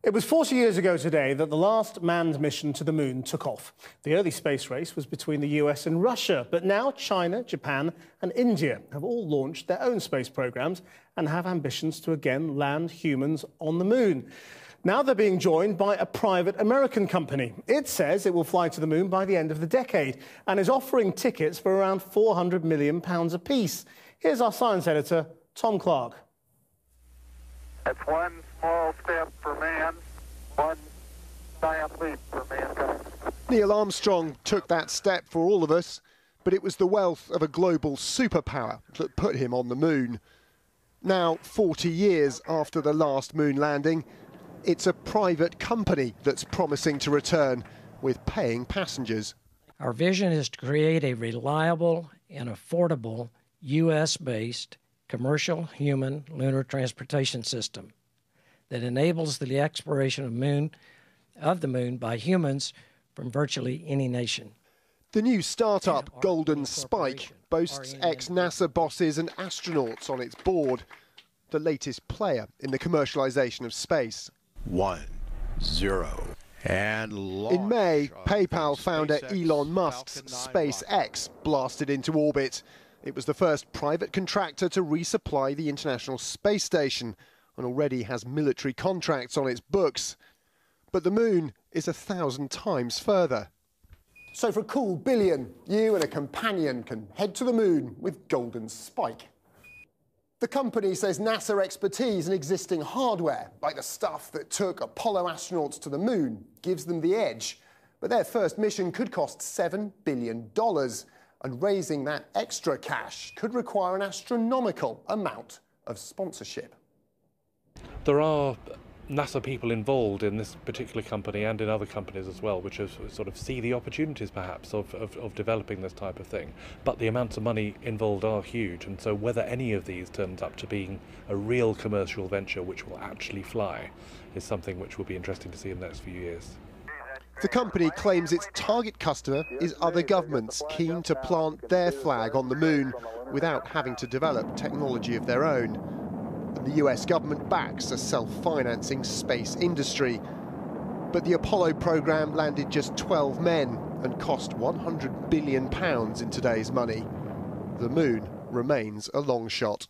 It was 40 years ago today that the last manned mission to the moon took off. The early space race was between the US and Russia, but now China, Japan and India have all launched their own space programs and have ambitions to again land humans on the moon. Now they're being joined by a private American company. It says it will fly to the moon by the end of the decade and is offering tickets for around £400 million apiece. Here's our science editor, Tom Clark. It's one small step for man, one giant leap for mankind. Neil Armstrong took that step for all of us, but it was the wealth of a global superpower that put him on the moon. Now, 40 years after the last moon landing, it's a private company that's promising to return with paying passengers. Our vision is to create a reliable and affordable U.S.-based commercial human lunar transportation system that enables the exploration of the moon by humans from virtually any nation. The new startup, Golden Spike, boasts ex-NASA bosses and astronauts on its board, the latest player in the commercialization of space. 1, 0, and launch. In May, PayPal founder Elon Musk's SpaceX blasted into orbit. It was the first private contractor to resupply the International Space Station and already has military contracts on its books. But the moon is 1,000 times further. So for a cool billion, you and a companion can head to the moon with Golden Spike. The company says NASA expertise in existing hardware, like the stuff that took Apollo astronauts to the moon, gives them the edge. But their first mission could cost $7 billion. And raising that extra cash could require an astronomical amount of sponsorship. There are NASA people involved in this particular company and in other companies as well, which sort of see the opportunities perhaps of developing this type of thing. But the amounts of money involved are huge, and so whether any of these turns up to being a real commercial venture which will actually fly is something which will be interesting to see in the next few years. The company claims its target customer is other governments keen to plant their flag on the moon without having to develop technology of their own. And the US government backs a self-financing space industry. But the Apollo program landed just 12 men and cost £100 billion in today's money. The moon remains a long shot.